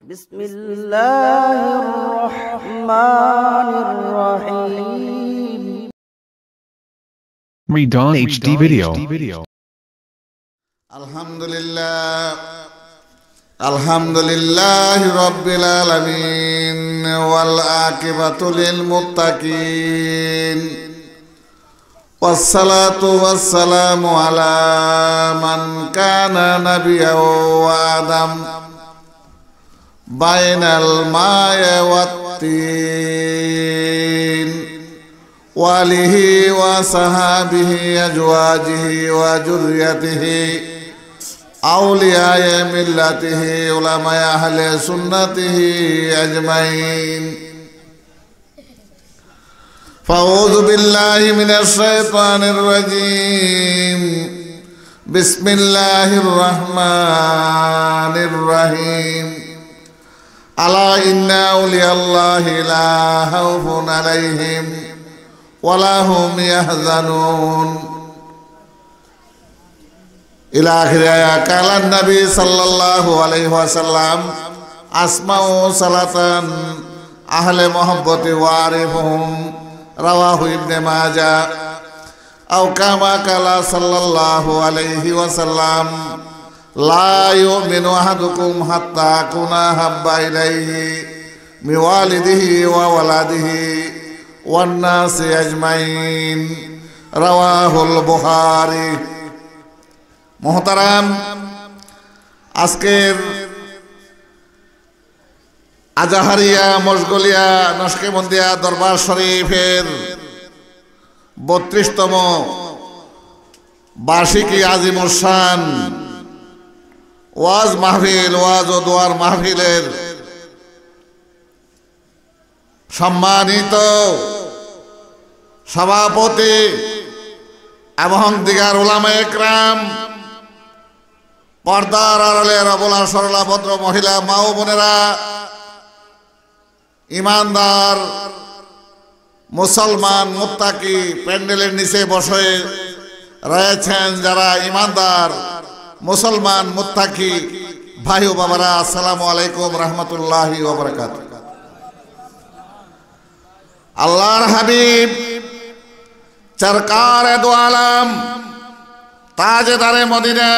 Bismillahirrahmanirrahim. Redon HD video. Alhamdulillah Rabbil Alamin wal aqibatu lil muttaqin wassalatu wassalamu ala man kana nabiyyan wa adam bainal ma'i wat tin wa alihi wa sahabihi azwajihi wa dzurriyyatihi awliya millatihi ulama ahli sunnatihi ajmain. Fa'udzu billahi minasy syaithanir rajim. Bismillahirrahmanirrahim. Ala inna awliyallahi la khaufun alaihim wa lahum yahzanun. Ila akhirnya kalan Nabi sallallahu alaihi wasallam asma'u salatan ahli muhabbati wa arifuhum rawahu Ibnu Majah au kama kala sallallahu alaihi wasallam la yu'minu ahadukum hatta kuna habba ilaihi mi walidihi wa waladihi wan nasi ajmain rawahul Bukhari. মোহতারাম, আজকের আজাহারিয়া মশগলিয়া নশকেবন্দিয়া দরবার শরীফের 32তম বার্ষিকী আজিমুস শান ওয়াজ মাহফিল ওয়াজ ও দোয়ার মাহফিলের সম্মানিত সভাপতি এবং দিগার উলামায়ে একরাম, পর্দার আড়ালের অবলা সরলা ভদ্র মহিলা মা ও বোনেরা, ইমানদার মুসলমান মুত্তাকি প্যান্ডেলের নিচে বসে রয়েছেন যারা ইমানদার মুসলমান মুত্তাকি ভাই ও বাবারা, আসসালামু আলাইকুম রহমতুল্লাহি ওয়া বারাকাতুহু। আল্লাহর হাবিব সরকারে দো আলম তাজদারে মদিনা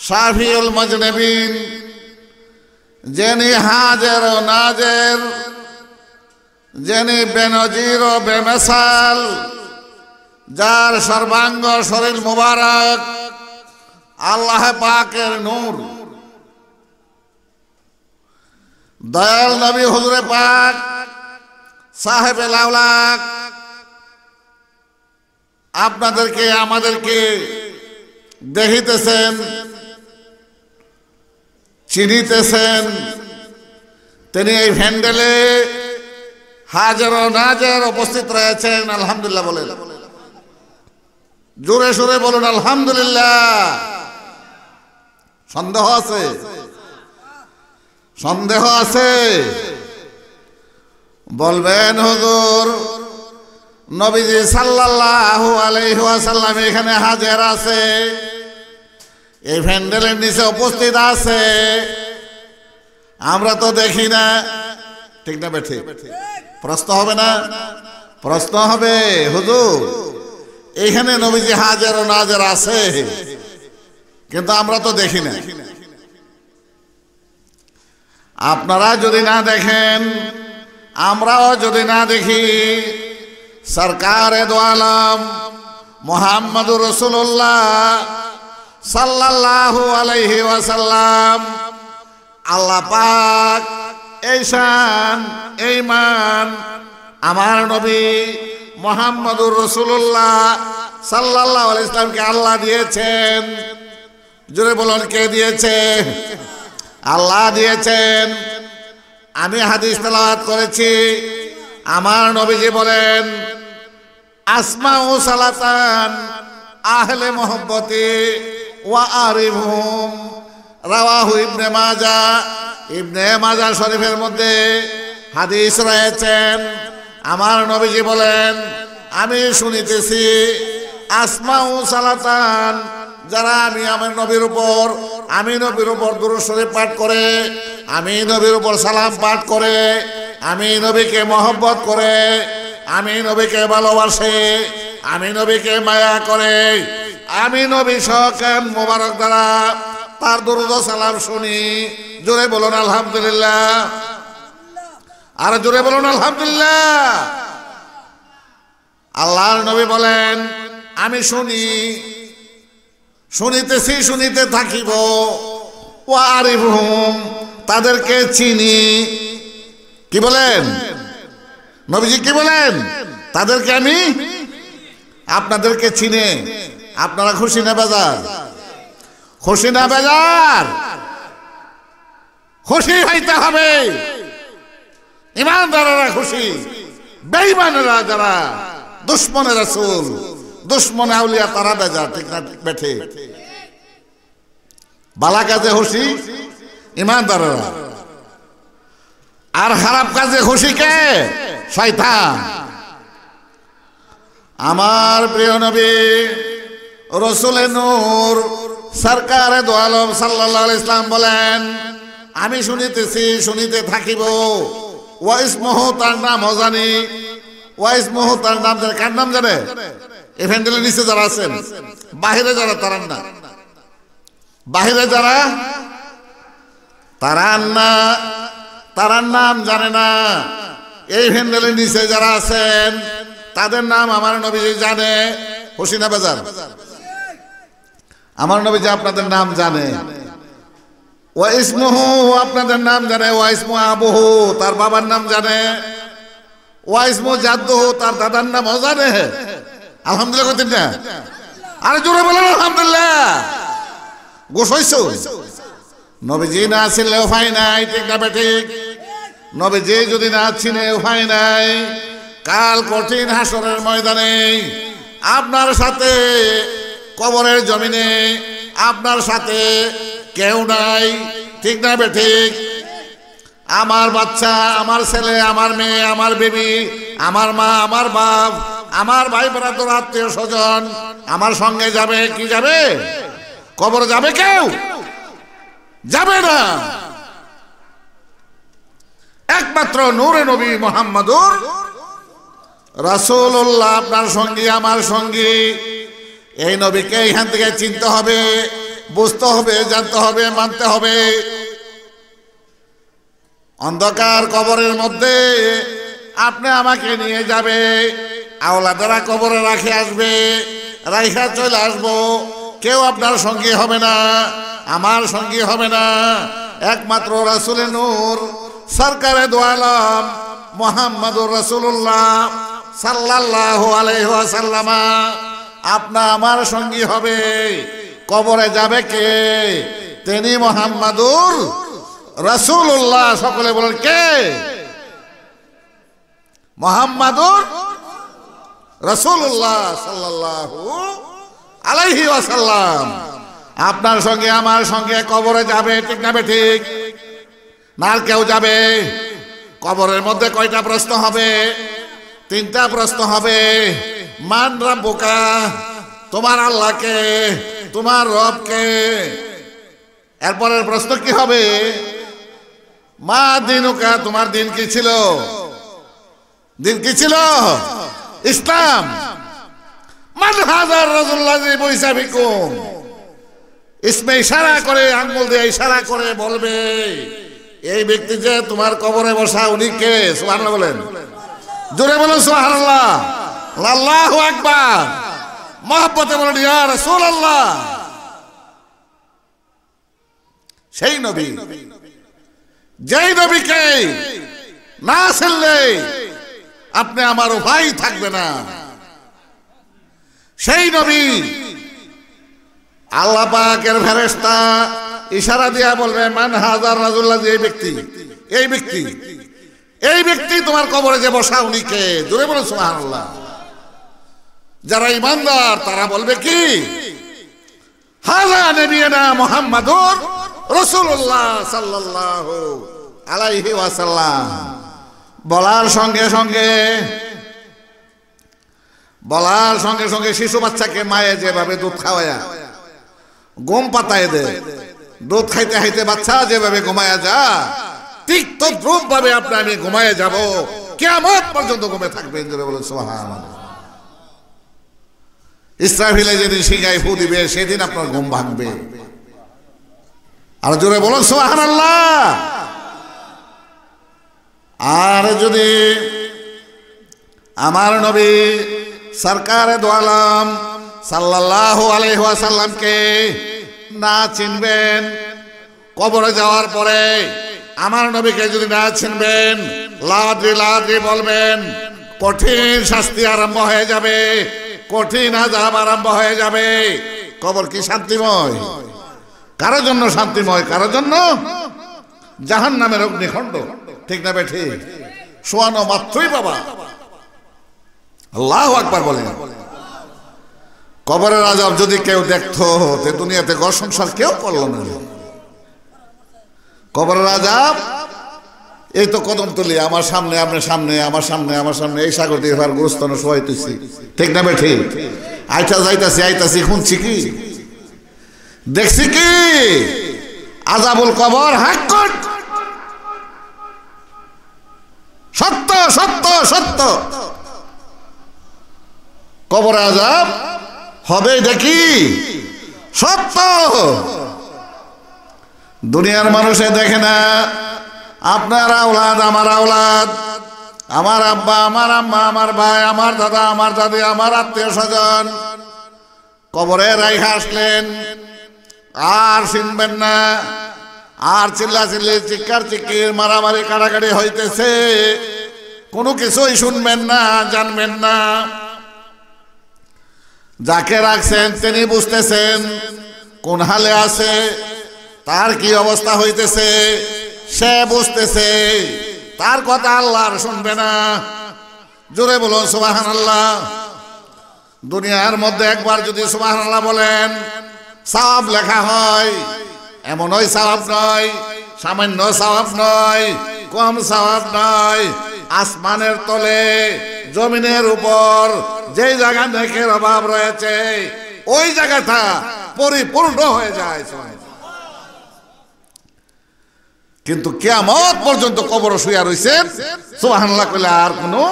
শাফিউল মুজনিবিন, যিনি হাজের ও নাজের, যিনি বেনজির ও বেমিসাল, যার সর্বাঙ্গ শরীর মুবারক আল্লাহ পাকের নূর, দয়াল নবী হুজুরে পাক সাহেবে লাউলাক আপনাদেরকে আমাদেরকে দেখিতেছেন, চিনিতেছেন। তিনি এই প্যান্ডেলে হাজার ও নাজার উপস্থিত রয়েছেন। আলহামদুলিল্লাহ বলেন, জোরে সোরে বলুন আলহামদুলিল্লাহ। সন্দেহ আছে? সন্দেহ আছে? বলবেন হুজুর নবীজি সাল্লাল্লাহু আলাইহি ওয়াসাল্লাম এখানে হাজির আছে, এই প্যান্ডেলের নিচে উপস্থিত আছে, আমরা তো দেখি না। ঠিক না বেঠিক? প্রশ্ন হবে না? প্রশ্ন হবে, হুজুর এখানে নবীজি হাজির ও নাজির আছে, কিন্তু আমরা তো দেখি না। আপনারা যদি না দেখেন, আমরাও যদি না দেখি, সরকারে দো আলম মুহাম্মদুর রাসূলুল্লাহ সাল্লাল্লাহু আলাইহি ওয়াসাল্লাম আল্লাহ পাক এই শান এই মান আমার নবী মুহাম্মদুর রাসূলুল্লাহ সাল্লাল্লাহু আলাইহি ওয়াসাল্লামকে আল্লাহ দিয়েছেন। জোরে বলুন, কে দিয়েছে? আল্লাহ দিয়েছেন। আমি হাদিস তেলাওয়াত করেছি, আমার নবীজি বলেন আসমাউ সালাতান আহলে মুহাব্বতি ওয়া আরিফুম রাওয়াহু ইবনে মাজাহ। ইবনে মাজাহ শরীফের মধ্যে হাদিস রয়েছেন। আমার নবীজি বলেন আমি শুনিতেছি আসমাউ সালাতান যারা আমার নবীর উপর দুরূদ শরীফ পাঠ করে, আমি নবীর উপর সালাম পাঠ করে, আমি নবীকে মহব্বত করে, আমি নবীকে ভালোবাসে, আমি নবীকে মায়া করে, আমি নবী সকান মোবারক দ্বারা তার দুরূদ ও সালাম শুনি। জোরে বলুন আলহামদুলিল্লাহ, আর জোরে বলুন আলহামদুলিল্লাহ। আল্লাহর নবী বলেন, আমি শুনি, শুনিতেছি, শুনিতে থাকিব, ওয়া আরিফুহুম, তাদেরকে চিনি। কি বলেন নবীজি? কি বলেন? তাদেরকে আমি আপনাদেরকে চিনে। আপনারা খুশি না বেজার? খুশি না বেজার? খুশি হইতে হবে। ইমানদারেরা খুশি, বেঈমানেরা যারা দুশমনে রাসূল, দুশমনে আউলিয়া তারা বেজার। ঠিক না বেঠে? ভালো কাজে খুশি ইমানদারেরা, আর খারাপ কাজে খুশি কে? শয়তান। আমার প্রিয় নবী রসুলে নূর সরকারে দো আলম সাল্লাল্লাহু আলাইহি ইসলাম বলেন, আমি শুনিতেছি, শুনিতে থাকিব, ওয়া ইসমুহু, তার নাম জানি, ওয়া ইসমুহু, তার নাম জানে। কার নাম জানে? এই ফ্যান্ডেলের নিচে যারা আছেন, বাহিরে যারা, তারান না, বাহিরে যারা তারান না, তারার নাম জানে না। এই ফ্যান্ডেলের নিচে যারা আছেন তাদের নাম আমার নবীজি জানে। খুশি না বেজার? আমার নবীজি আপনাদের নাম জানে। ওয়া ইসমুহু, আপনাদের নাম জানে। ওয়া ইসমু আবুহু, তার বাবার নাম জানে। ওয়া ইসমু জাদ্দুহু, তার দাদার নামও জানে। আলহামদুলিল্লাহ কইতেন না? আরে জোরে বলেন আলহামদুলিল্লাহ। গোশ হইছো? নবীজি না ছিলেও উপায় নাই। ঠিক না বেঠিক? নবীজি যদি না চিনে উপায় নাই। কাল কঠিন হাসরের ময়দানে আপনার সাথে কবরের জমিনে আপনার সাথে কেউ নাই। ঠিক না বেঠিক? আমার বাচ্চা, আমার ছেলে, আমার মেয়ে, আমার বেবি, আমার মা, আমার বাপ, আমার ভাই ব্রাদার, আত্মীয় স্বজন আমার সঙ্গে যাবে। কি যাবে? কবর যাবে? কেউ যাবে না। একমাত্র নূরে নবী মুহাম্মদুর রাসূলুল্লাহ আপনার সঙ্গী, আমার সঙ্গী। এই নবীকে এখান থেকে চিনতে হবে, বুঝতে হবে, জানতে হবে, মানতে হবে। অন্ধকার কবরের মধ্যে আপনি আমাকে নিয়ে যাবে, আওলাদেরা কবরে রাখে আসবে, রাইখা চলে আসবো। কেউ আপনার সঙ্গী হবে না, আমার সঙ্গী হবে না। একমাত্র রাসূলে নূর সরকারে দো আলম মুহাম্মদুর রাসূলুল্লাহ সাল্লাল্লাহু আলাইহি ওয়াসাল্লাম আপনা আমার সঙ্গী হবে। কবরে যাবে কে? তিনি মুহাম্মদুর রাসূলুল্লাহ। সকলে বলেন কে? মুহাম্মদুর রাসূলুল্লাহ সাল্লাল্লাহু আলাইহি ওয়াসাল্লাম আপনার সঙ্গে আমার সঙ্গে কবরে যাবে। ঠিক না ঠিক? না আর কেউ যাবে? কবরের মধ্যে কয়টা প্রশ্ন হবে? তিনটা প্রশ্ন হবে। মান রাব্বুকা, তোমার আল্লাহকে, তোমার রবকে। এরপরের প্রশ্ন কি হবে? মা দিনুকা, তোমার দিন কি ছিল? দিন কি ছিল? ইসলাম। মান হাজার রাজুল্লাহি বৈসা বিকুম, ইসমে ইশারা করে, আঙ্গুল দিয়ে ইশারা করে বলবে এই ব্যক্তি যে তোমার কবরে বসা, উনি কে? সুবহানাল্লাহ বলেন, জোরে বলেন সুবহানাল্লাহ। আল্লাহু আকবার। মহব্বতে বলেন ইয়া রাসূলুল্লাহ। সেই নবী, যেই নবীকে না চিনলে আপনি আমার ভাই থাকবে না। সেই নবী আল্লাহ পাকের ফেরেশতা ইশারা দিয়া বলবে মান হাজার রাজুল্লাহ, এই ব্যক্তি, এই ব্যক্তি, এই ব্যক্তি তোমার কবরে যে বসা, উনি কে? জোরে বলে সুবহানাল্লাহ। যারা ঈমানদার তারা বলবে কি? হাযা নবিয়ুনা মুহাম্মাদুর রাসূলুল্লাহ সাল্লাল্লাহু আলাইহি ওয়াসাল্লাম। বলার সঙ্গে সঙ্গে শিশু বাচ্চাকে মায়ে যেভাবে দুধ খাওয়ায়া গম পাতায় দে, দুধ খাইতে খাইতে বাচ্চা যেভাবে ঘুমায়া যা, ঠিক তদ্রূপ ভাবে আমি ঘুমায় যাব, কিয়ামত পর্যন্ত ঘুমে থাকবেন। জোরে বলুন সুবহানাল্লাহ। ইসরাফিলে যেদিন সিংহায় ফু দিবে সেদিন আপনার ঘুম ভাঙবে। আর জোরে বলুন সুবহানাল্লাহ। আর যদি আমার নবী সরকারে দো আলম সাল্লাল্লাহু আলাইহি ওয়াসাল্লামকে না চিনবেন, কবরে যাওয়ার পরে আমার নবীকে যদি না চিনবেন, লাদ্রি লাদ্রি বলবেন, কঠিন শাস্তি আরম্ভ হয়ে যাবে, কঠিন আযাব আরম্ভ হয়ে যাবে। কবর কি শান্তিময়? কারোর জন্য শান্তিময়, কারোর জন্য জাহান্নামের অগ্নিখণ্ড। ঠিক না বেঠি? শোয়ানো মাত্রই বাবা আল্লাহু আকবার বলেন। কবরের আযাব যদি কেউ দেখতো, তে দুনিয়াতে ঘর সংসার কেউ করল না। কবরের আযাব এই তো কদমতলি আমার সামনে, আপনার সামনে, আমার সামনে, আমার সামনে, এই সাগর দিয়ে এবার গোস্তানো শোয়াইতেছি। ঠিক না বেঠি? আইতাছি শুনছি কি, দেখছি কি, আযাবুল কবর হাক্কুন, সত্য সত্য সত্য। কবরে আযাব হবে দেখি সত্য। দুনিয়ার মানুষে দেখে না আপনার আওলাদ, আমার আওলাদ, আমার আব্বা, আমার আম্মা, আমার ভাই, আমার দাদা, আমার দাদি, আমার আত্মীয় স্বজন কবরে রাইখা আসলেন, আর চিনবেন না। আর চিল্লাচিল্লি, চিৎকার চিৎকির, মারামারি কাড়াকাড়ি হইতেছে, কোনো কিছুই শুনবেন না, জানবেন না। যাকে রাখছেন তিনি বুঝতেছেন কোন হালে আছে, তার কি অবস্থা হইতেছে সে বুঝতেছে, তার কথা আল্লাহর শুনবে না। জোরে বলুন সুবহানাল্লাহ। দুনিয়ার মধ্যে একবার যদি সুবহানাল্লাহ বলেন সওয়াব লেখা হয়, এমন ওই সওয়াব নয়, সামান্য সওয়াব নয়, কম সওয়াব নয়। আসমানের তলে, জমিনের উপর যে জায়গা নেকের অভাব রয়েছে, ওই জায়গাটা পরিপূর্ণ হয়ে যায়। কিন্তু কিয়ামত পর্যন্ত কবর শুইয়া রইছেন, সুবহানাল্লাহ কইলে আর কোনো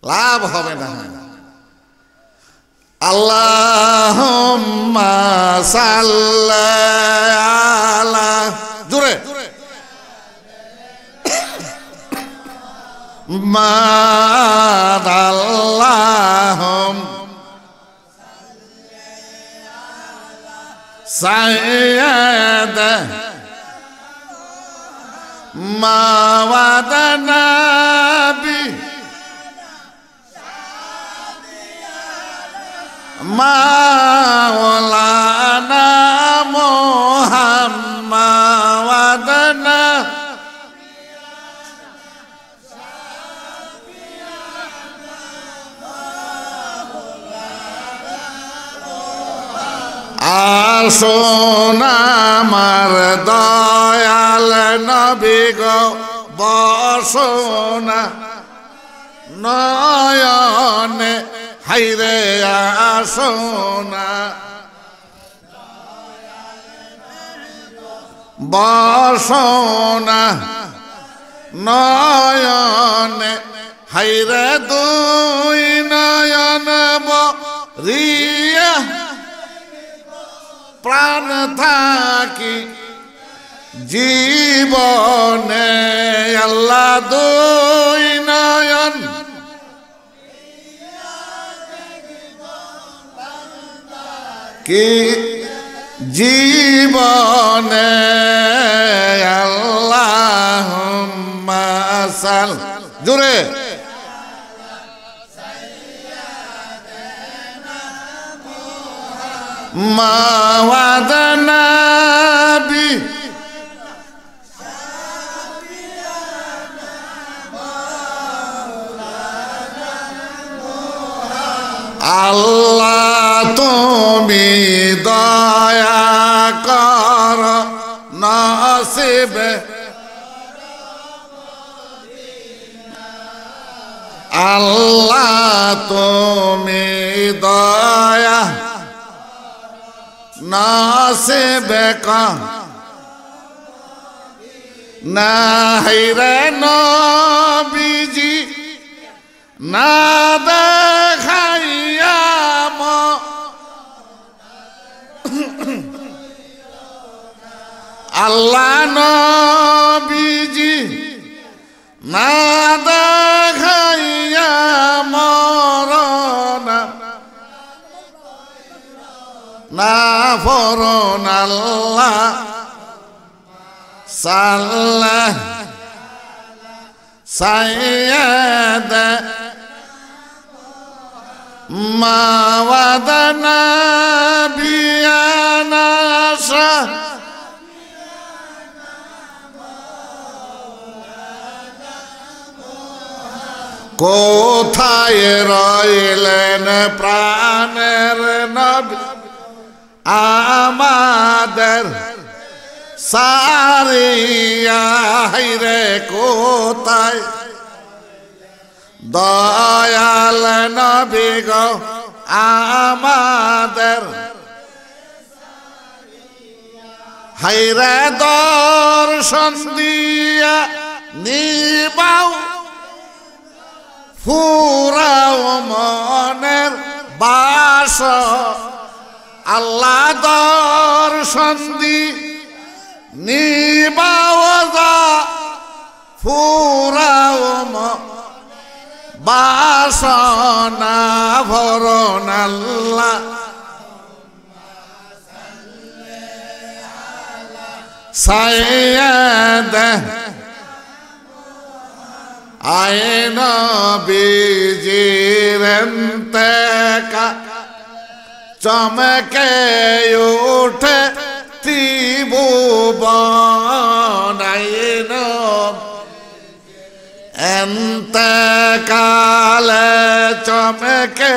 লাভ হবে না। আল্লাহুম্মা সাল্লি আলা, জোরে মাদাল্লাহুম সাইয়্যিদ মাওয়াদানা বি মাওলানা মুহাম্মাদানা আসুন আমার দয়াল নবী গো, বসুন নয়নে হাইরে, আসুন বসুন নয়নে হাইরে, দুই নয়ন বরিয়া প্রাণ থাকি জীবনে, আল্লাহ দুই নয়ন কি জীবনে, আল্লাহুম্মা সাল, জোরে মাওয়াদানা বি আল্লাহ তুমি দয়া কর নসিব, আল্লাহ তুমি দয়া নাসিবে কা নাই রে নবীজি না দেখাইয়া আল্লাহ নবীজি না দেখাইয়া মরণ না ফরন আল্লাহ সাল্লাহ সাইয়্যিদ মাওয়াদানা বিয়ানা শাহ কোথায় রইলেন প্রাণের নবী আমাদের সারিয়া রে কোথায় দয়াল নবী গো আমাদের হাইরে দর্শন দিয়া নিবাও ফুরাও মনের বাস আল্লাহ দর্শন দি নিবাও ফুরাও বাসনা ভরণ আল্লাহ সাইয়্যিদ আইন বীজির তেকা চমকে উঠে ত্রিভুবন আইন এন্তকালে চমকে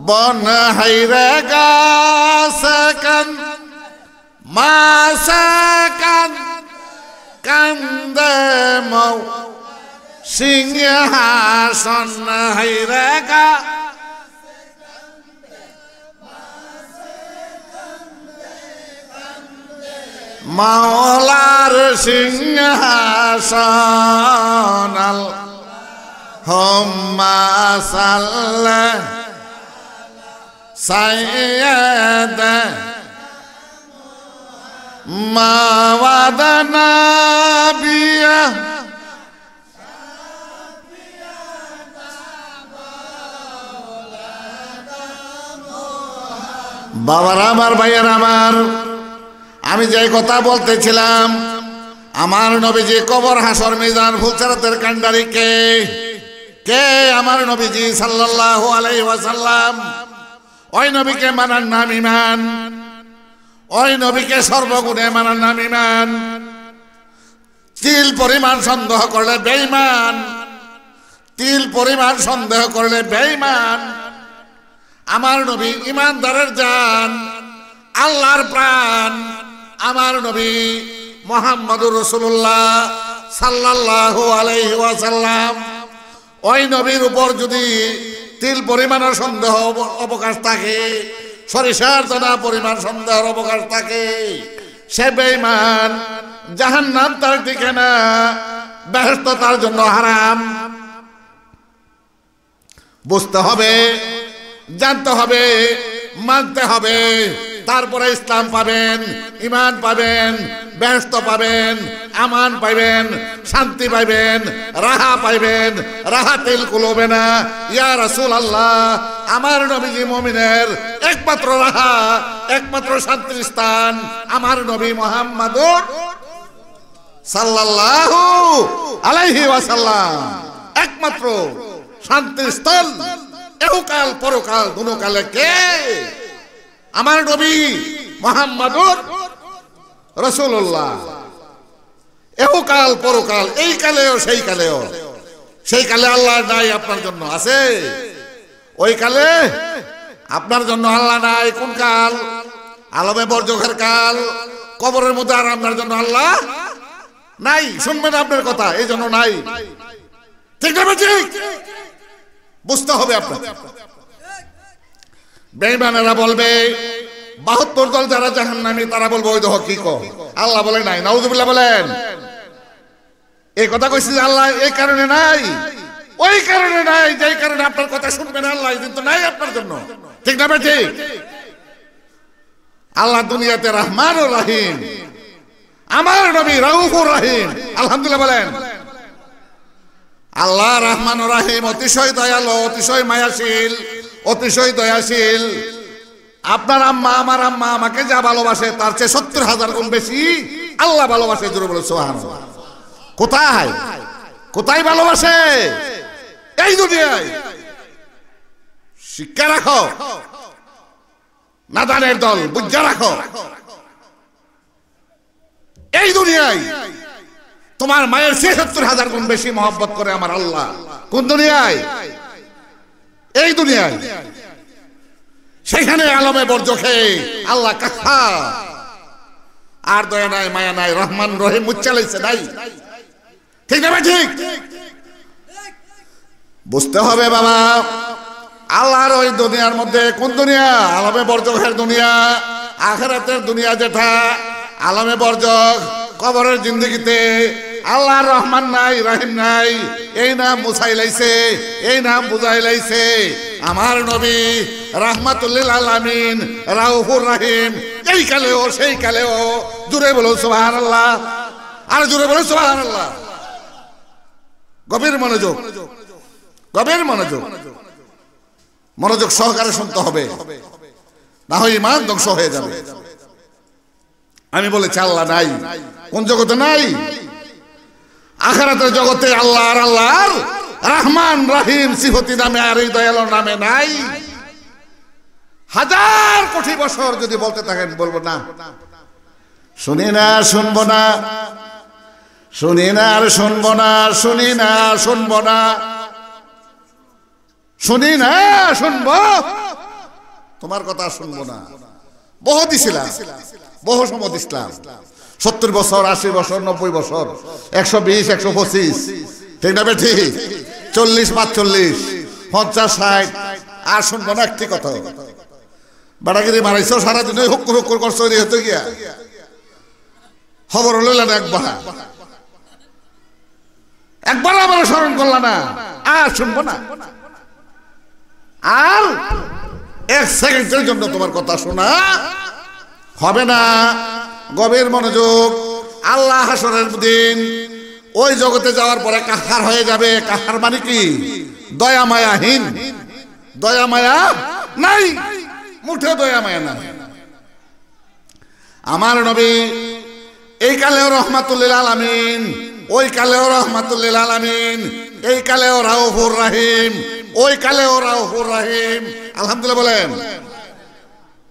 বন হাইরে গাছকান মাছকান কান্দে মৌ সিংহাসন হাইরে গা মাওলার সিংহাসন আল্লাহুম্মা সাল্লি সাইয়্যিদ মাওয়াদানা বিয়া বাবার আমার ভাইয়ের আমার আমি যে কথা বলতেছিলাম আমার নবীজি কবর হাসর মিজান ফুলসিরাতের কান্ডারি কে কে আমার নবীজি সাল্লাল্লাহু আলাইহি ওয়াসাল্লাম ওই নবীকে মানার নাম ঈমান ওই নবীকে সর্বগুণে মানার নাম ঈমান তিল পরিমাণ সন্দেহ করলে বেঈমান তিল পরিমাণ সন্দেহ করলে বেঈমান আমার নবী ঈমানদারের জান আল্লাহর প্রাণ আমার নবী মুহাম্মদুর রাসূলুল্লাহ সাল্লাল্লাহু আলাইহি ওয়াসাল্লাম ওই নবীর উপর যদি তিল পরিমাণের সন্দেহ অবকাশ থাকে সরিষার দানা পরিমাণ সন্দেহের অবকাশ থাকে সে বেঈমান জাহান্নাম তার ঠিকানা বেহেশত তার জন্য হারাম বুঝতে হবে জানতে হবে মানতে হবে তারপরে ইসলাম পাবেন ঈমান পাবেন বেহেশত পাবেন আমান পাইবেন শান্তি পাইবেন রাহা পাইবেন রাহাতিল কুলুবে না ইয়া রাসূলুল্লাহ আমার নবীজি মুমিনের একমাত্র রাহা একমাত্র শান্তির স্থান আমার নবী মুহাম্মদুর সাল্লাল্লাহু আলাইহি ওয়াসাল্লাম একমাত্র শান্তির স্থল এহকাল পরকাল দুনো কালে কে আমার নবী মুহাম্মদুর রাসূলুল্লাহ এহকাল পরকাল এই কালেও সেই কালেও সেই কালে আল্লাহ নাই আপনার জন্য আছে ওই কালে আপনার জন্য আল্লাহ নাই কোন কাল আলমে বরজখের কাল কবরের মধ্যে আর আপনার জন্য আল্লাহ নাই শুনবেন আপনার কথা এই জন্য নাই ঠিক না ঠিক বুঝতে হবে আপনার বেঈমানেরা বলবে 72 দল যারা জাহান্নামী তারা বলবে ওই দেখো কি কো আল্লাহ বলে নাই নাউজুবিল্লাহ বলেন এই কথা কইছি যে আল্লাহ এই কারণে নাই ওই কারণে নাই যেই কারণে আপনার কথা শুনবেন আল্লাহ কিন্তু নাই আপনার জন্য ঠিক না ভাই ঠিক আল্লাহ দুনিয়াতে রহমান ও রহিম আমার নবী রাউফুর রহিম আলহামদুলিল্লাহ বলেন আল্লাহ রহমান ও রহিম অতিশয় দয়ালু অতিশয় মায়াশীল অতিশয় দয়াশীল আপনার আম্মা আমার আম্মা আমাকে যা ভালোবাসে তার চেয়ে 70,000 গুণ বেশি আল্লাহ ভালোবাসে জোরে বলে সুবহানাল্লাহ কোথায় কোথায় ভালোবাসে এই দুনিয়ায় শিক্ষা রাখো নাদানের দল বুঝা রাখো এই দুনিয়ায় তোমার মায়ের চেয়ে 70,000 গুণ বেশি মহব্বত করে আমার আল্লাহ কোন দুনিয়ায় এই দুনিয়ায় সেখানে আলমে বরজখে আল্লাহ কাহা আর দয়া নাই মায়া নাই রহমান রহিম মুচ্চালাইছে নাই ঠিক না ঠিক বুঝতে হবে বাবা আল্লাহর ওই দুনিয়ার মধ্যে কোন দুনিয়া আলমে বরজখের দুনিয়া আখিরাতের দুনিয়া যেটা আলমে বরজখ কবরের জিন্দেগিতে আল্লাহর রহমান নাই রহিম নাই এই নাম মুছাই লাইছে এই নাম বুঝাই লাইছে আমার নবী রাহমাতুল লিল আলামিন রাউফুর রহিম এই কালেও সেই কালেও জোরে বলো সুবহানাল্লাহ আর জোরে বলো সুবহানাল্লাহ গভীর মনোযোগ গভীর মনোযোগ মনোযোগ সহকারে শুনতে হবে না হয় ঈমান ধ্বংস হয়ে যাবে আমি বলেছি আল্লাহ নাই কোন জগতে নাই আখিরাতের জগতে আল্লাহ আর আল্লাহর রহমান রহিম সিফতি নামে আর এই দয়ালুর নামে নাই হাজার কোটি বছর যদি বলতে থাকেন বলবো না শুনি না শুনবো না শুনি না আর শুনবো না শুনি না শুনবো না শুনি না শুনবো তোমার কথা শুনবো না বহু দিছিলাম বহু সময় দিছিলাম 70 বছর 80 বছর 90 বছর 120 125 ঠিক না ঠিক 40 45 50 60 আর শুনবো না একটি কথা বাড়াগিরি মারাইছো সারাদিন হুক্কুর হুক্কুর করছো হতে গিয়া খবর হলো না একবার আবার স্মরণ করল না আর শুনবো না আর 1 সেকেন্ডের জন্য তোমার কথা শোনা হবে না গভীর মনোযোগ আল্লাহ হাসরের দিন ওই জগতে যাওয়ার পরে কাহার হয়ে যাবে কাহার মানে কি দয়া মায়াহীন দয়া মায়া নাই মুঠে দয়া মায়া নাই আমার নবী এই কালেও রহমাতুল লিল আলামিন ওই কালেও রহমাতুল লিল আলামিন এই কালেও রাউফুর রহিম ওই কালেও রাউফুর রহিম আলহামদুলিল্লাহ বলেন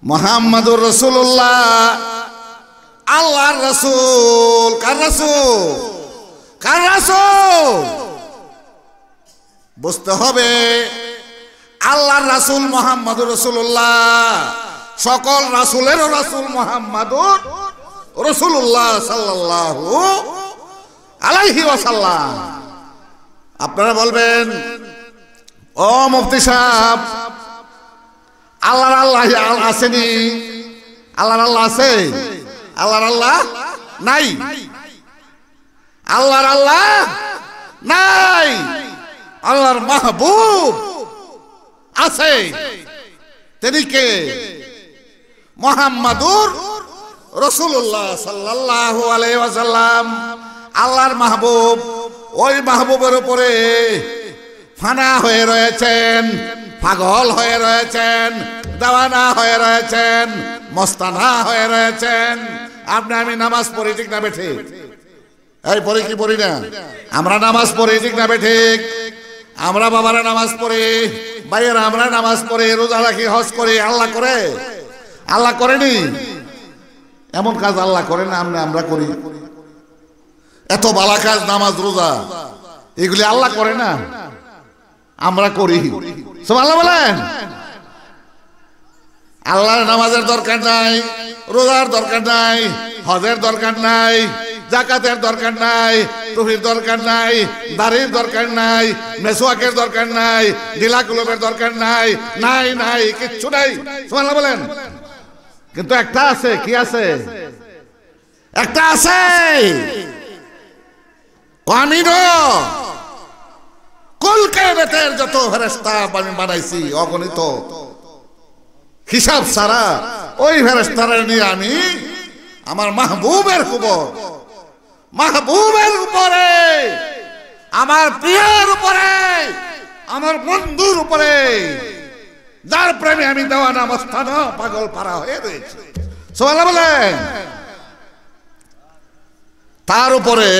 মুহাম্মাদুর রাসূলুল্লাহ আল্লাহর রাসূল কার রাসূল কার রাসূল বুঝতে হবে আল্লাহর রাসূল মুহাম্মাদুর রাসূলুল্লাহ সকল রাসূলেরও রাসূল মুহাম্মাদুর রাসূলুল্লাহ সাল্লাল্লাহু আলাইহি ওয়াসাল্লাম আপনারা বলবেন ও মুফতি সাহেব আল্লাহর আল্লাহ আসেনি আল্লাহর আল্লাহ আছে আল্লাহর আল্লাহ নাই আল্লাহর আল্লাহ নাই আল্লাহর মাহবুব আছে তিনি কে মুহাম্মাদুর রাসূলুল্লাহ সাল্লাল্লাহু আলাইহি ওয়াসাল্লাম আল্লাহর মাহবুব ওই মাহবুবের উপরে ফানা হয়ে রয়েছেন পাগল হয়ে রয়েছেন দেওয়ানা হয়ে রয়েছেন মস্তানা হয়ে রয়েছেন আপনি আমি নামাজ পড়ি ঠিক না বেঠিক এই পড়ি কি পড়ি না আমরা নামাজ পড়ি ঠিক না বেঠিক আমরা বাবারা নামাজ পড়ি ভাইয়েরা আমরা নামাজ পড়ি রোজা রাখি হজ করি আল্লাহ করে আল্লাহ করেনি এমন কাজ আল্লাহ করে না আমরা করি এত বালা কাজ নামাজ রোজা এগুলি আল্লাহ করে না আমরা করি সুবহানাল্লাহ বলেন আল্লাহর নামাজের দরকার নাই রোজার দরকার নাই হজের দরকার নাই জাকাতের দরকার নাই, টুপির দরকার নাই, দাড়ির দরকার নাই, মেসওয়াকের দরকার নাই, ঢিলা কলমের দরকার নাই, নাই নাই কিচ্ছু নাই। সুবহানাল্লাহ বলেন। কিন্তু একটা আছে, কি আছে? একটা আছে, আমিনো কুল কায়নাতের যত ফেরেশতা আমি বানাইছি অগণিত, হিসাব ছাড়া, ওই ফেরেশতারা নিয়ে আমি আমার মাহবুবের মাহবুবের উপরে, আমার প্রিয়ের উপরে, আমার বন্ধুর উপরে, যার প্রেমে আমি দেওয়ানা মস্তানা পাগল পারা হয়ে রয়েছে, সুবহানাল্লাহ বলেন, তার উপরে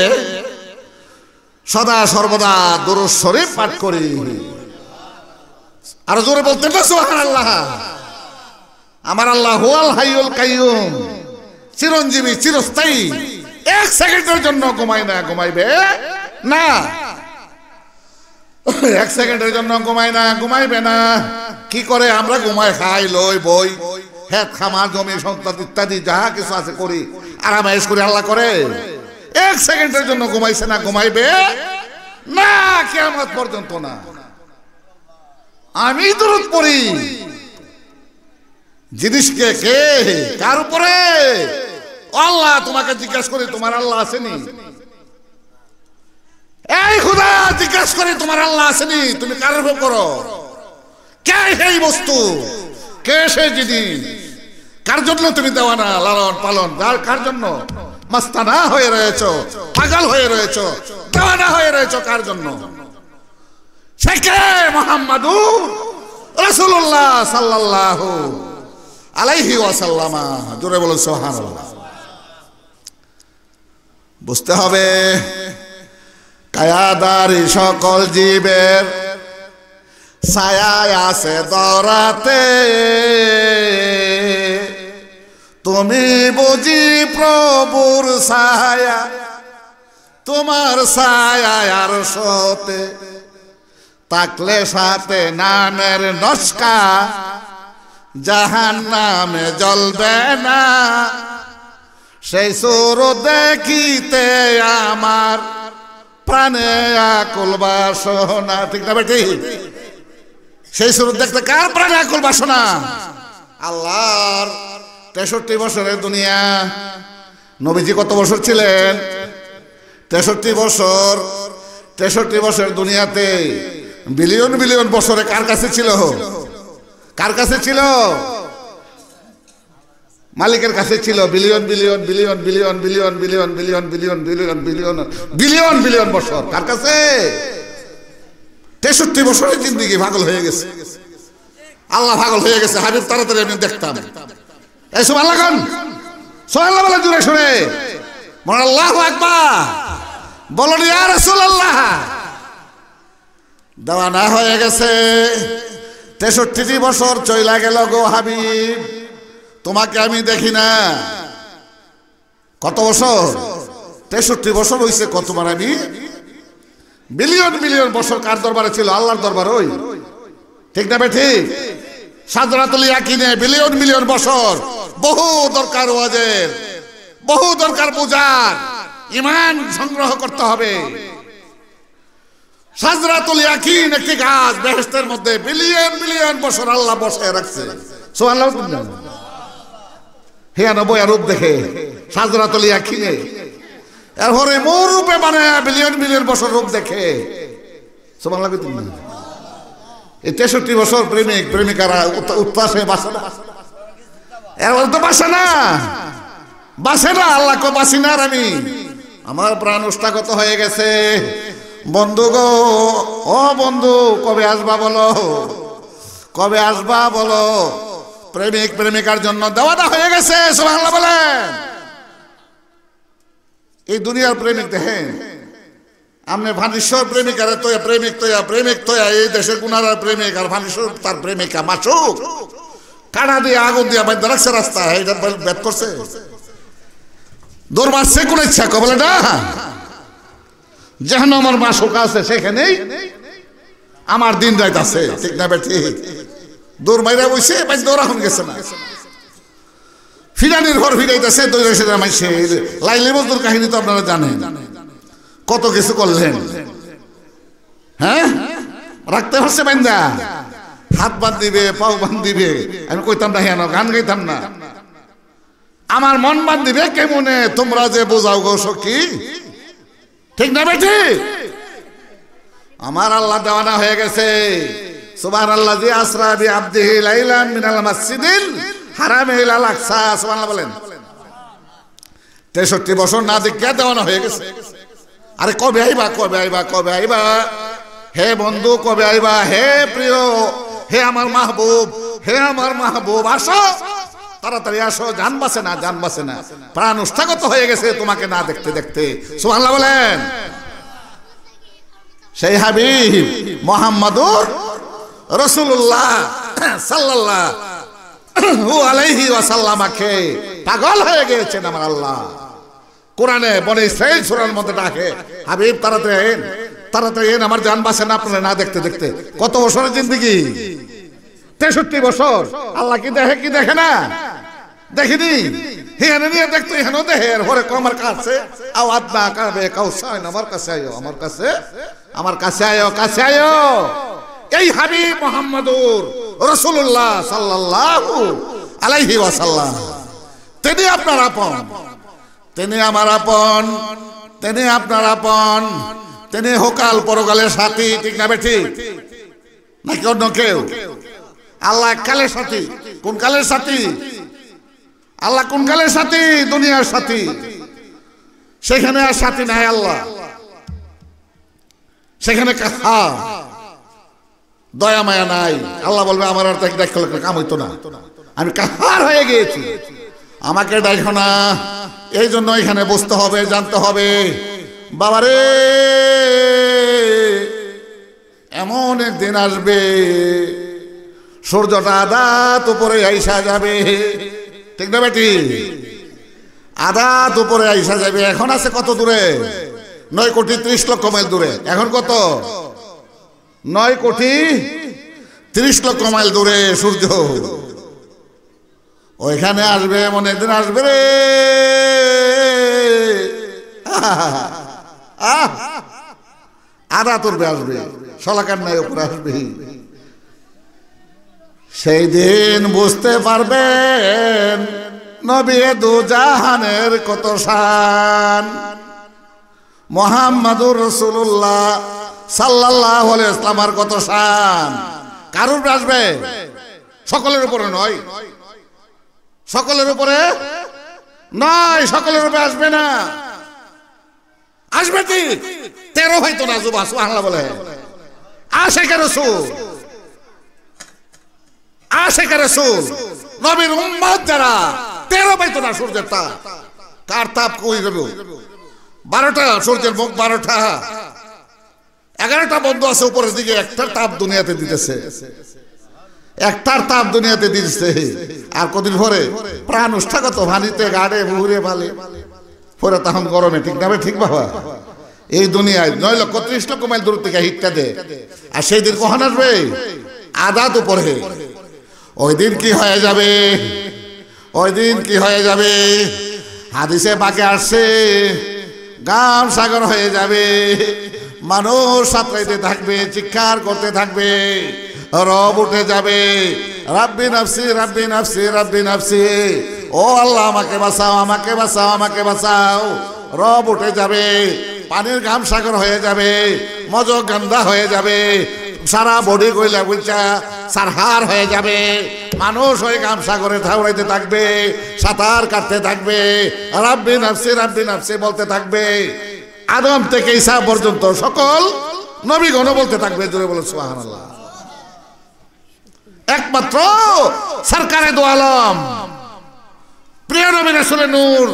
সদা সর্বদা দুরূদ শরীফ পাঠ করি। আর জোরে বলতে না সুবহানাল্লাহ। আমার আল্লাহ হুয়াল হাইয়ুল কাইয়ুম, চিরঞ্জীবী, চিরস্থায়ী। এক সেকেন্ডের জন্য ঘুমায় না, ঘুমাইবে না। এক সেকেন্ডের জন্য ঘুমায় না, ঘুমাইবে না। কি করে? আমরা ঘুমাই, খাই, লই, বই, হেত, খামার, জমি, সন্তান ইত্যাদি যাহা কিছু আছে করি, আরামায়েশ করি। আল্লাহ করে এক সেকেন্ডের জন্য ঘুমাইছে না, ঘুমাইবে না কিয়ামত পর্যন্ত না। আমি দরুদ পড়ি, জিনিসকে কে, কার উপরে? আল্লাহ। তোমাকে জিজ্ঞাসা করি, তোমার আল্লাহ আসেনি? এই খোদা, জিজ্ঞাসা করি, তোমার আল্লাহ আসেনি? তুমি কার উপর করো? কে সেই বস্তু, কে সেই জিনিস, কার জন্য তুমি দেওয়ানা, লালন পালন, কার জন্য মাস্তানা হয়ে রয়েছ, পাগল হয়ে রয়েছ, দেওয়ানা হয়ে রয়েছ, কার জন্য? সে কে? মুহাম্মাদুর রাসূলুল্লাহ সাল্লাল্লাহু আলাইহি ওয়াসাল্লাম। জোরে বলুন সুবহানাল্লাহ। বুঝতে হবে, কায়াদারি সকল জীবের ছায়ায় আছে দরাতে, তুমি বুঝি প্রভুর ছায়া, তোমার ছায়া আর সতে থাকলে সাথে নামের নস্কা, জাহান্নামে জ্বলবে না। সেই সুর দেখিতে আমার প্রাণে আকুল বাসনা। ঠিক না বেটি? সেই সুর দেখতে কার প্রাণে আকুল বাসনা? আল্লাহর 63 বছরের দুনিয়া। নবীজি কত বছর ছিলেন? 63 বছর। 63 বছর দুনিয়াতে বিলিয়ন বিলিয়ন বছরে কার কাছে ছিল? কার কাছে ছিল? মালিকের কাছে ছিল। Billion billion billion billion billion billion billion billion billion billion billion billion বছর কার কাছে? 63 বছরের জিন্দেগি পাগল হয়ে গেছে। আল্লাহ পাগল হয়ে গেছে। হাবিব তাড়াতাড়ি আমি দেখতাম। এই সুবহানাল্লাহ গান, সুবহানাল্লাহ বলে জোরে শুনে, বলেন আল্লাহু আকবার, বলেন ইয়া রাসূলুল্লাহ। দেওয়ানা হয়ে গেছে। 63 বছর চইলা গেল গো হাবিব, তোমাকে আমি দেখি না। কত বছর? 63 বছর হইছে। কতবার আমি? বিলিয়ন বিলিয়ন বছর কার দরবারে ছিল? আল্লাহর দরবার। ওই ঠিক না ঠিক? সাদরাতুল ইয়াকিনে বিলিয়ন বিলিয়ন বছর। বহু দরকার ওয়াজের, বহু দরকার বুঝার, ঈমান সংগ্রহ করতে হবে। সাদরাতুল ইয়াকিন একটি গাছ বেহেশতের মধ্যে, বিলিয়ন বিলিয়ন বছর আল্লাহ বসায় রাখছে। সুবহানাল্লাহ। হে নবী রূপ দেখে সাদরাতুল ইয়াকিনে, এরপরে মোর রূপে বানায় বিলিয়ন বিলিয়ন বছর রূপ দেখে। সুবহানাল্লাহ। এই 63 বছর প্রেমিক প্রেমিকারা উৎপাসে বাসে না। এরপরে তো বাসে না, বাসে না। আল্লাহ কো বাসি না। আর আমি, আমার প্রাণ উষ্টাগত হয়ে গেছে। বন্ধু গো, ও বন্ধু, কবে আসবা বলো, কবে আসবা বলো। প্রেমিক প্রেমিকার জন্য দেওয়াটা হয়ে গেছে। সুবহানাল্লাহ বলেন। এই দুনিয়ার প্রেমিক দেখেন, আপনি ভানিশ্বর প্রেমিকারে তোয়া প্রেমিক তোয়া প্রেমিক তোয়া, এই দেশের গুনারার প্রেমিক আর ভানিশ্বর তার প্রেমিকা মাসুক কানা দিয়ে আগুন দিয়ে বাইর রাখছে রাস্তা। এইটা বেদ করছে, দৌড় মারছে কোন ইচ্ছা বলে না। যেখানে আমার মাসুক আছে সেখানেই আমার দিন রাত আছে। ঠিক না বেঠি? দৌড় মাইরা বইছে, দৌড় এখন গেছে না। ফিরানির ঘর ফিরাইতেছে দৈরসের মাইসের লাইলে মজদুর কাহিনী তো আপনারা জানেন, কত কিছু করলেন। হ্যাঁ, রাখতে পারছে বান্দা, হাত বাঁধ দিবে, পাও বাঁধ দিবে, আমি কইতাম না হেন গান গাইতাম না, আমার মন বাঁধ দিবে কেমনে, তোমরা যে বোঝাও গো সখী, ঠিক না বেঠি? আমার আল্লাহ দেওয়ানা হয়ে গেছে। সুবহানাল্লাযী আসরা বিআবদিহি লাইলান মিনাল মাসজিদিল হারামি ইলাল আকসা। সুবহানাল্লাহ বলেন। 63 বছর না দেখে দেওয়ানা হয়ে গেছে। আরে কবে আইবা, কবে আইবা, কবে আইবা হে বন্ধু, কবে আইবা হে প্রিয়, হে আমার মাহবুব, হে আমার মাহবুব, আসো তাড়াতাড়ি আসো, জান বাঁচে না, জান বাঁচে না, প্রাণ উষ্ঠাগত হয়ে গেছে তোমাকে না দেখতে দেখতে। সুবহানাল্লাহ বলেন। সেই হাবিব মুহাম্মাদুর রাসূলুল্লাহ সাল্লাল্লাহু আলাইহি ওয়াসাল্লামকে পাগল হয়ে গিয়েছেন আমার আল্লাহ। কোরআনে বনে ইসরাইল সূরার মধ্যে ডাকে, হাবিব তাড়াতাড়ি আইন, তাড়াতাড়ি আইন, আমার জান বাঁচে না আপনারা না দেখতে দেখতে। কত বছরের জিন্দেগি? 63 বছর। আল্লাহ কি দেখে কি দেখে না? দেখিনি। হেন নিয়ে দেখতো, হেন দেখে ঘরে আমার কাছে আওয়াজ না কাবে কাউসাইন, আমার কাছে আয়ো, আমার কাছে, আমার কাছে আয়ো, কাছে আয়ো। এই হাবিব মুহাম্মাদুর রাসূলুল্লাহ সাল্লাল্লাহু আলাইহি ওয়াসাল্লাম, তিনি আপনার আপন, তিনি আমার আপন, তিনি আপনার আপন, তিনি হোকাল পরকালের সাথী, ঠিক না বেঠি? নাকি অন্য কেউ? আল্লাহ কালের সাথী। কোন কালের সাথী? আল্লাহ কোন কালের সাথী? দুনিয়ার সাথী। সেখানে আর সাথী নাই আল্লাহ, সেখানে দয়া মায়া নাই। আল্লাহ বলবে আমার আর তাকে দেখতে কাম হইতো না, আমি কাহার হয়ে গিয়েছি, আমাকে দেখো না। এই জন্য এখানে বসতে হবে, জানতে হবে। বাবারে, এমন একদিন আসবে সূর্যটা আদাত উপরে আইসা যাবে, ঠিক না বেটি? আদাত উপরে আইসা যাবে। এখন আছে কত দূরে? 9 কোটি 30 লক্ষ মাইল দূরে। এখন কত? 9 কোটি 30 লক্ষ মাইল দূরে সূর্য। ওইখানে আসবে, এমন একদিন আসবে রে, আদাত উপরে আসবে, শলাকার নাই উপরে আসবে। সেই দিন বুঝতে পারবেন নবী দু জাহানের কত শান। মুহাম্মাদুর রাসূলুল্লাহ সাল্লাল্লাহু আলাইহি ওয়াসাল্লামের কত শান। কারুর আসবে, সকলের উপরে নয়, সকলের উপরে নয়, সকলের উপরে আসবে না। আসবে ঠিক 13 হয়তো না। সুবহানাল্লাহ বলে। আশিক রাসূল, আশিক রাসূল, নবীর উম্মত যারা 13 পাইতো না সূর্যের তাপ। কার তাপ কই যাবে? 12টা সূর্যের মুখ, 12টা, 11টা বন্ধ আছে উপরের দিকে, একটার তাপ দুনিয়াতে দিতেছে, একটার তাপ দুনিয়াতে দিতেছে। আর কদিন পরে প্রাণ উষ্ঠাগত ভানিতে গাড়ে বুড়ে ভালে পরে তখন গরমে, ঠিক না? ঠিক বাবা? এই দুনিয়ায় 9 লক্ষ 30 লক্ষ মাইল দূর থেকে হিটটা দে। আর সেই দিন কখন আসবে? আদাত উপরে। ওই দিন কি হয়ে যাবে? ওই দিন কি হয়ে যাবে? হাদিসে পাকে আসছে, গাম সাগর হয়ে যাবে, মানুষ সাঁতরাইতে থাকবে, চিৎকার করতে থাকবে, রব উঠে যাবে, রাব্বি নাফসি রাব্বি নাফসি রাব্বি নাফসি, ও আল্লাহ আমাকে বাঁচাও, আমাকে বাঁচাও, আমাকে বাঁচাও। রব উঠে যাবে, পানির গাম সাগর হয়ে যাবে, মজক গান্ধা হয়ে যাবে, সারা বডি কইলা বুঝছা সারহার হয়ে যাবে। মানুষ ওই গাম সাগরে ঠাউরাইতে থাকবে, সাঁতার কাটতে থাকবে, রাব্বি নাফসি রাব্বি নাফসি বলতে থাকবে। আদম থেকে ঈসা পর্যন্ত সকল নবীগণ বলতে থাকবে। জোরে বলে সুবহানাল্লাহ। একমাত্র সরকারে দু আলম প্রিয় নবী রাসূলের নূর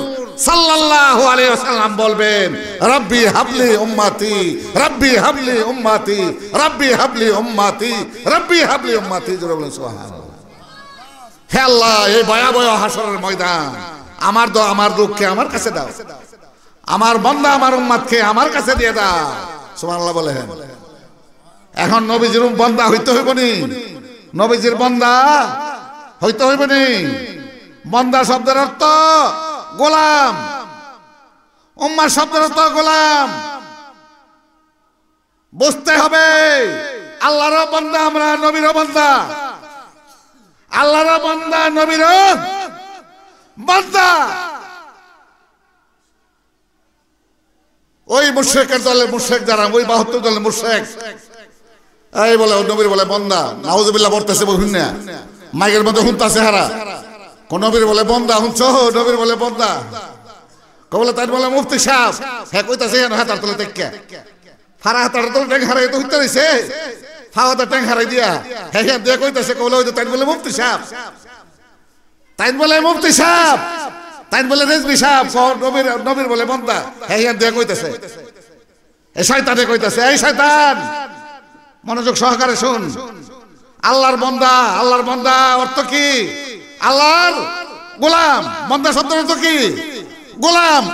সাল্লাল্লাহু আলাইহি ওয়াসাল্লাম বলবেন, রব্বি হাবলি উম্মতি, রব্বি হাবলি উম্মতি, রব্বি হাবলি উম্মতি, রব্বি হাবলি উম্মতি। জোরে বলেন সুবহানাল্লাহ। হে আল্লাহ, এই ভয়াবহ হাসরের ময়দান আমার দুঃখকে আমার কাছে দাও, আমার বান্দা আমার উম্মতকে আমার কাছে দিয়ে দাও। সুবহানাল্লাহ বলেন। এখন নবীজির বান্দা হইতে হইব নি? নবীজির বান্দা হইতে হইব নি? বন্দা শব্দের অর্থ গোলাম, উম্মাহ শব্দের অর্থ গোলাম। বুঝতে হবে আল্লাহর বান্দা আমরা, নবীর বান্দা। আল্লাহর বান্দা, নবীর বান্দা। ওই মুশরিকের দলের মুশরিক যারা, ওই 72 দলের মুশরিক, এই বলে নবীর বলে বান্দা, নাউজুবিল্লাহ বলতেছে বলুন না, মাইকের মধ্যে হুনতাছে হারা, কোন নবীর বলে বান্দা হুনছো, নবীর বলে বান্দা। কবলে তাই বলে মুফতি সাহেব, হ্যাঁ কইতাছে হাতার তলে টেক্কা, হারা হাতার তলে টেক হারাই তো হইতে রইছে, ফাওয়াটা ট্যাং হারাই দিয়া হ্যাঁ হ্যাঁ দিয়ে কইতাছে, কবলে ওই তো তাই বলে মুফতি সাহেব, তাই বলে মুফতি সাহেব, তাই বলে রেজবি সাহেব, নবীর বলে বান্দা, হ্যাঁ হ্যাঁ দিয়ে কইতাছে। এই শয়তানে কইতাছে, এই শয়তান মনোযোগ সহকারে শুন। আল্লাহর বান্দা, আল্লাহর বান্দা অর্থ কি? আল্লাহর গোলাম। বান্দা শব্দের অর্থ কি? গোলাম,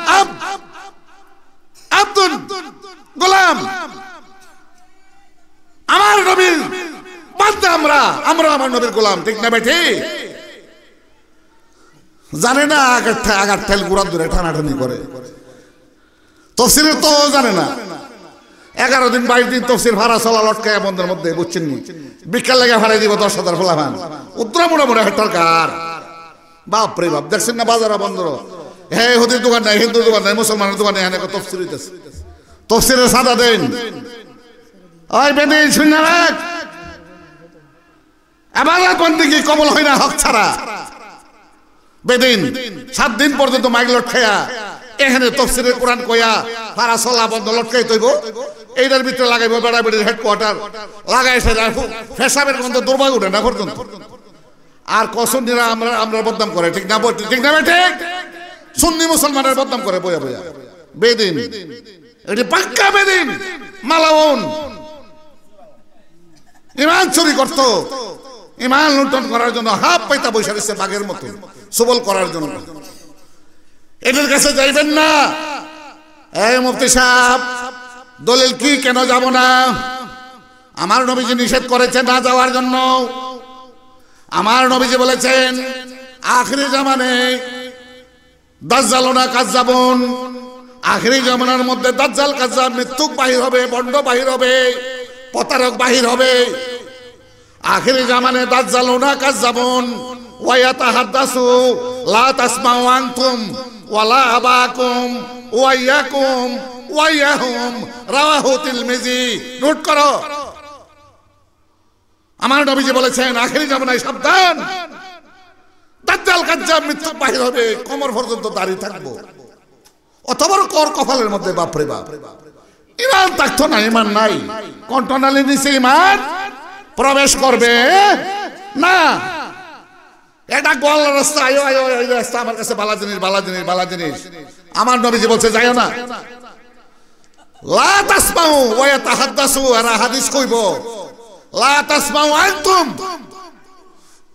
আব্দুল, গোলাম। আমার নবীর বান্দা আমরা, আমরা আমার নবীর গোলাম, ঠিক না বেঠি? জানে না আগার ঠেল গুড়ার ধরে টানাটানি করে, তফসিলের তো জানে না। 11 দিন 22 দিন তফসিল ভাড়া চলা লটকায় বন্ধের মধ্যে, বুঝছেন নি? বিকাল লেগে ভাড়াই দিব 10,000 ফলাফান, উত্তরা মোড়া মোড়া হেটার। বাপ রে বাপ, দেখছেন না বাজার বন্ধ। হ্যাঁ হুদির দোকান নাই, হিন্দুর দোকান নাই, মুসলমানের দোকান নাই, এখানে তফসিল হইতেছে। তফসিলের সাদা দেন, ওই বেদিন শূন্য রাখ। এবার বন্দিগি কবল হয় না হক ছাড়া। বেদিন 7 দিন পর্যন্ত মাইক লটকায়া এখানে তফসিরের কোরআন কইয়া পারা চলা বন্ধ লটকাই তৈব, এইটার ভিতরে লাগাইব বেড়া বেড়ির হেডকোয়ার্টার লাগাইছে, ফেসাবের গন্ধ দুর্ভাগ্য উঠে না পর্যন্ত। আর কসুন্নিরা আমরা বদনাম করে, ঠিক না? ঠিক না ঠিক? সুন্নি মুসলমানের বদনাম করে বইয়া বইয়া। বেদিন এটি পাক্কা বেদিন, মালাউন। ইমান চুরি করতো, ইমান লুণ্ঠন করার জন্য হাফ পাইতা বৈশা দিচ্ছে বাঘের মতো, সবল করার জন্য। এদের কাছে যাইবেন না। এই মুফতি সাহেব, দলিল কি, কেন যাব না? আমার নবীজি নিষেধ করেছেন না যাওয়ার জন্য। আমার নবীজি বলেছেন আখিরি জামানে দাজ্জালুনা কাজ্জাবুন, আখিরি জামানার মধ্যে দাজ্জাল কাজ্জাব, মৃত্যুক বাহির হবে, বন্ড বাহির হবে, প্রতারক বাহির হবে। আখিরি জামানে দাজ্জালুনা কাজ্জাবুন ওয়া ইয়াতাহাদ্দাসু লা তাসমাউ আনতুম ওয়ালা আবাকুম ওয়া ইয়াকুম ওয়া ইয়াহুম, রাওয়াহু তিরমিজি। নোট করো, আমার নবীজি বলেছেন আখিরি জামানায় সাবধান, দাজ্জাল কাজ্জাব মৃত্যুক বাহির হবে, কোমর পর্যন্ত দাঁড়িয়ে থাকবো, অত বড় কর কপালের মধ্যে। বাপরে বাপ, ইমান থাকতো না, ইমান নাই, কন্ট্রোনালি নিচে ইমান প্রবেশ করবে না। এটা গোয়ালার রাস্তা, আয়ো আয়ো এই রাস্তা আমার কাছে বালা জিনিস, বালা জিনিস, বালা জিনিস। আমার নবীজি বলছে যাইও না। লা তাসমাউ ওয়া ইয়াতাহাদ্দাসু, আর হাদিস কইব লা তাসমাউ আনতুম,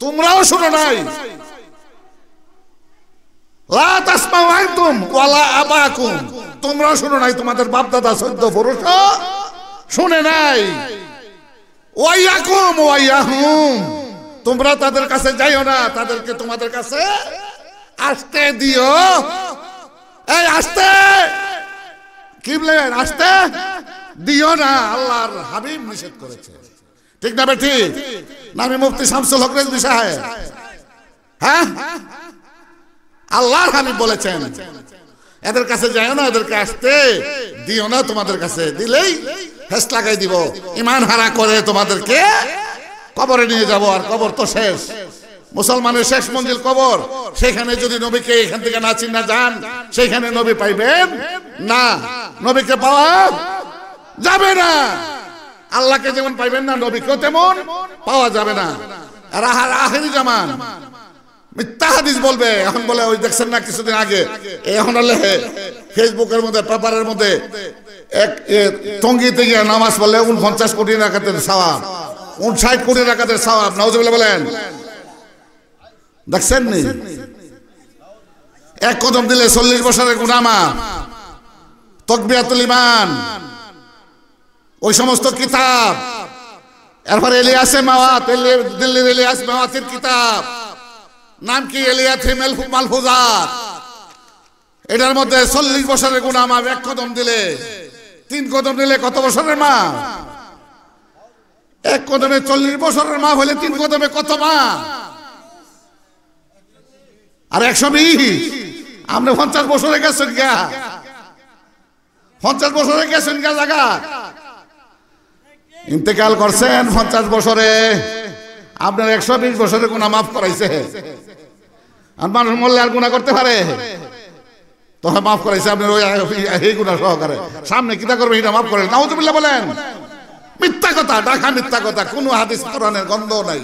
তোমরাও শুনো নাই। লা তাসমাউ আনতুম ওয়ালা আবাকুম, তোমরাও শুনো নাই, তোমাদের বাপ দাদা 14 পুরুষ শুনে নাই। ওয়া ইয়াকুম ওয়া ইয়াহুম, তোমরা তাদের কাছে যাইও না, তাদেরকে তোমাদের কাছে আসতে দিও। এই আসতে কি বলেন, আসতে দিও না, আল্লাহর হাবিব নিষেধ করেছে, ঠিক না বেঠি? নামি মুফতি শামসুল হক রেজভী সাহেব, হ্যাঁ আল্লাহর হাবিব বলেছেন এদের কাছে যাইও না, এদেরকে আসতে দিও না, তোমাদের কাছে দিলেই হেস লাগাই দিব, ইমান হারা করে তোমাদেরকে কবরে নিয়ে যাব। আর কবর তো শেষ, মুসলমানের শেষ মঞ্জিল কবর। সেখানে যদি নবীকে এখান থেকে না চিন্না যান, সেখানে নবী পাইবেন না, নবীকে পাওয়া যাবে না। আল্লাহকে যেমন পাইবেন না, নবীকেও তেমন পাওয়া যাবে না। আর আখিরি জামান মিথ্যা হাদিস বলবে। এখন বলে ওই দেখছেন না কিছুদিন আগে, এখন হলে ফেসবুকের মধ্যে, পেপারের মধ্যে এক টঙ্গিতে গিয়ে নামাজ পড়লে 49 কোটি রাকাতের সওয়াব, 59 কোটি রাকাতের সওয়াব। নাউজুবিল্লাহ বলেন, দেখছেন নি? এক কদম দিলে 40 বছরের গুনাহ মাফ, তাকবীরাতুল ঈমান, ওই সমস্ত কিতাব। এরপরে ইলিয়াসে মাওয়াত, দিল্লির ইলিয়াস মাওয়াতের কিতাব, নাম কি এলিয়াথি মালফুজাত। এটার মধ্যে 40 বছরের গুনাহ মাফ, 1 কদম দিলে 3 কদম দিলে কত বছরের মাফ? 1 কদমে 40 বছরের মাফ হলে 3 কদমে কত মাফ? আর 120। আপনি 50 বছরে গেছেন গা, 50 বছরে গেছেন গা জায়গা ইন্তেকাল করছেন 50 বছরে, আপনার 120 বছরের গুনাহ মাফ করাইছে। আর মানুষ মরলে আর গুনাহ করতে পারে? তখন মাফ করাইছে আপনার ওই এই গুনাহ সহকারে। সামনে কিতা করবে এটা মাফ করেন, নাউযুবিল্লাহ বলেন। মিথ্যা কথা, ঢাকা মিথ্যা কথা। কোনো হাদিস কোরআনের গন্ধ নাই,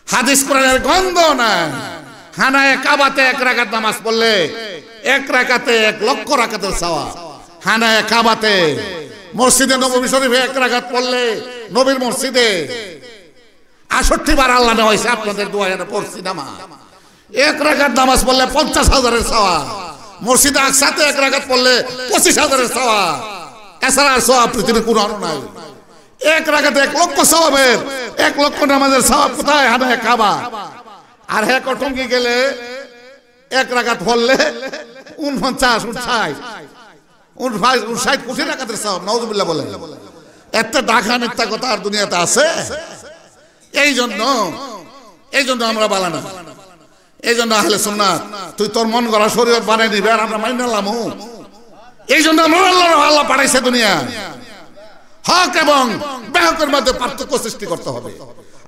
হাদিস কোরআনের গন্ধ নাই। হানায়ে কাবাতে 1 রাকাত নামাজ পড়লে 1 রাকাতে 1 লক্ষ রাকাতের সওয়াব। হানায়ে কাবাতে, মসজিদে নববী শরীফে 1 রাকাত পড়লে নবীর মসজিদে 68 বার আল্লাহ নেওয়া হয়েছে। আপনাদের দোয়ায় পড়ছি নামাজ, 1 রাকাত নামাজ পড়লে 50,000-এর সওয়াব। মসজিদে আকসাতে 1 রাকাত পড়লে 25,000-এর সওয়াব। এছাড়া আর সওয়াব পৃথিবীর কোনো আর নাই। 1 রাকাতে 1 লক্ষ সওয়াবের, 1 লক্ষ নামাজের সওয়াব কোথায়? হানায়ে কাবা। আর হ্যাঁ কটঙ্গি গেলে 1 রাকাত পড়লে 49, 60 কোটি রাকাতের সওয়াব। নাউযুবিল্লাহ বলেন। এত ঢাকা মিথ্যা কথা আর দুনিয়াতে আছে? এই জন্য আমরা বালানা, এই জন্য আহলে সুন্নাত তুই তোর মন গড়া শরীয়ত বানাই দিবে আর আমরা মাইনা নিলাম। এই জন্য আমরা আল্লাহ পাঠাইছে দুনিয়া। হক এবং বেহকের মধ্যে পার্থক্য সৃষ্টি করতে হবে।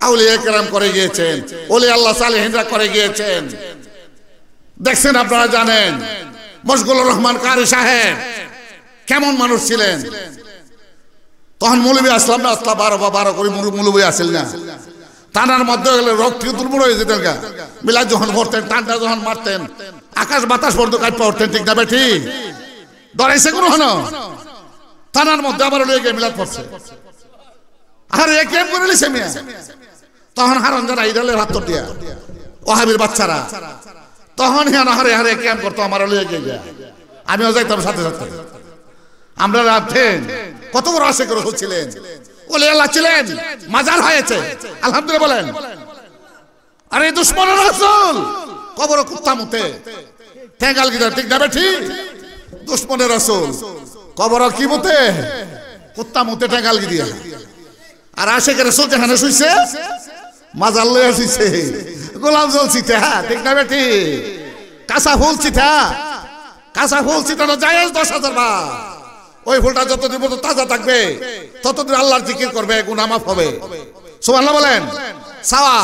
আউলিয়া কেরাম করে গিয়েছেন, ওলি আল্লাহ সালেহিনরা করে গিয়েছেন। দেখছেন, আপনারা জানেন মশগুলুর রহমান কারি সাহেব কেমন মানুষ ছিলেন। তখন মৌলবী আসলাম না, 12 করে মৌলবী আসেন না। টানার মধ্যে গেলে রোগ থেকে দুর্বল হয়ে যেতেন গা। মিলাদ যখন ভরতেন, টানটা যখন মারতেন, আকাশ বাতাস পর্যন্ত কাটপা উঠতেন। ঠিক না বেঠি? ডরাইছে কোনো হন? টানার মধ্যে আবার লয়ে গিয়ে মিলাদ পড়ছে। আরে কেম করে লিছে মিয়া। তখন হারন যারা ইডালের হাত দিয়া ওহাবির বাচ্চারা তখন হারে কেম করতো, আমার লয়ে গিয়ে আমিও যাইতাম সাথে সাথে। আমরা রাখতেন কত বড় আশিক রাসূল ছিলেন, ওলি আল্লাহ ছিলেন, মাজার হয়েছে আলহামদুলিল্লাহ বলেন। আরে দুশমনের রাসূল কবর কুত্তা মুতে ঠেঙ্গাল গিরা। ঠিক না বেঠি? দুশমনের রাসূল কবর কি মুতে? কুত্তা মুতে ঠেঙ্গাল গিরিয়া। আর আশিক রাসূল যেখানে শুইছে মাজার লইয়া শুইছে, গোলাপ জল ছিটা। ঠিক না বেঠি? কাঁচা ফুল ছিটা, কাঁচা ফুল ছিটানো জায়েজ 10,000 বার। ওই ফুলটা যতদিন পর্যন্ত তাজা থাকবে ততদিন আল্লাহর জিকির করবে, গুনাহ মাফ হবে। সুবহানাল্লাহ বলেন। সাওয়া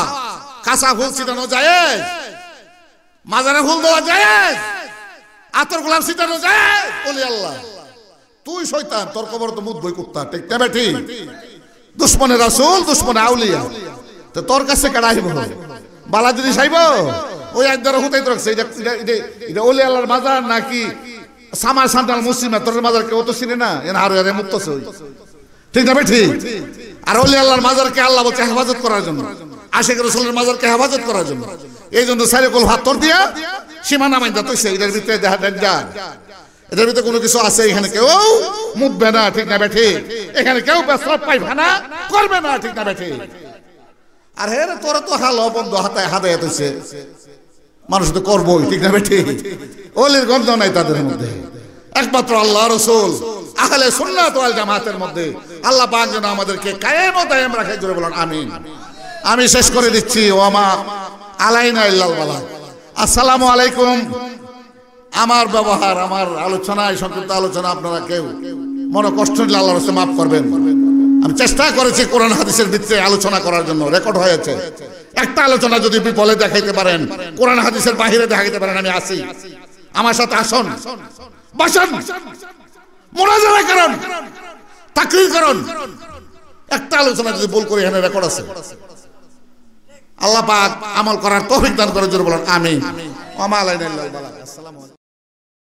কাঁচা ফুল ছিটানো জায়েজ, মাজারে ফুল দেওয়া জায়েজ, আতর গোলাপ ছিটানো জায়েজ। ওলি আল্লাহ তুই শয়তান, তোর কবর তো মুদ বই কুত্তা। ঠিক না বেঠি? দুশমনের রাসূল, দুশমনে আউলিয়া। তো তোর কাছে কেডা আইব? বালা জিনিস আইব? ওই একদার হুতাই রাখছে। এটা ওলি আল্লাহর মাজার নাকি সামার সান্তাল মুসলিম? তোর মাজার কেউ তো চিনে না, আরে মুক্তছে। ঠিক না বেঠি? আর ওলি আল্লাহর মাজারকে আল্লাহ বলছে হেফাজত করার জন্য, আশিক রাসূলের মাজারকে হেফাজত করার জন্য। এই জন্য সাইরেকুল হাতর দিয়া সীমানা মাইন্দা তৈছে। এটার ভিতরে দেখা ডেঞ্জার, এটার ভিতরে কোনো কিছু আছে। এখানে কেউ মুতবে না। ঠিক না বেঠি? এখানে কেউ পেশাব পায়খানা করবে না। ঠিক না বেঠি? আর হ্যাঁ তোরা তো হাল বন্ধ হাতায় হাদায়াত হইছে, মানুষ তো করবোই। ঠিক না বেঠি? ওলির গন্ধ নাই তাদের মধ্যে। একমাত্র আল্লাহ রাসূল আহলে সুন্নাত ওয়াল জামাতের মধ্যে আল্লাহ পাক যেন আমাদেরকে কায়েম ও দায়েম রাখে। জোরে বলেন আমিন। আমি শেষ করে দিচ্ছি। ওয়ামা আলাইনা ইল্লাল বালাগ। আসসালামু আলাইকুম। আমার ব্যবহার, আমার আলোচনায়, সংক্ষিপ্ত আলোচনা আপনারা কেউ মনে কষ্ট নিলে আল্লাহর রাস্তায় মাফ করবেন। আমি চেষ্টা করেছি কোরআন হাদিসের ভিত্তিতে আলোচনা করার জন্য, রেকর্ড হয়েছে। একটা আলোচনা যদি বিপলে দেখাইতে পারেন, কোরআন হাদিসের বাহিরে দেখাইতে পারেন, আমি আসি। আমার সাথে আসুন, বসুন, মুনাজারা করুন, তাকরীর করুন। একটা আলোচনা যদি ভুল করি, এখানে রেকর্ড আছে। আল্লাহ পাক আমল করার তৌফিক দান করার জন্য বলেন আমিন। ওয়া মা আলাইনা ইল্লাল বালাগ। আসসালামু আলাইকুম।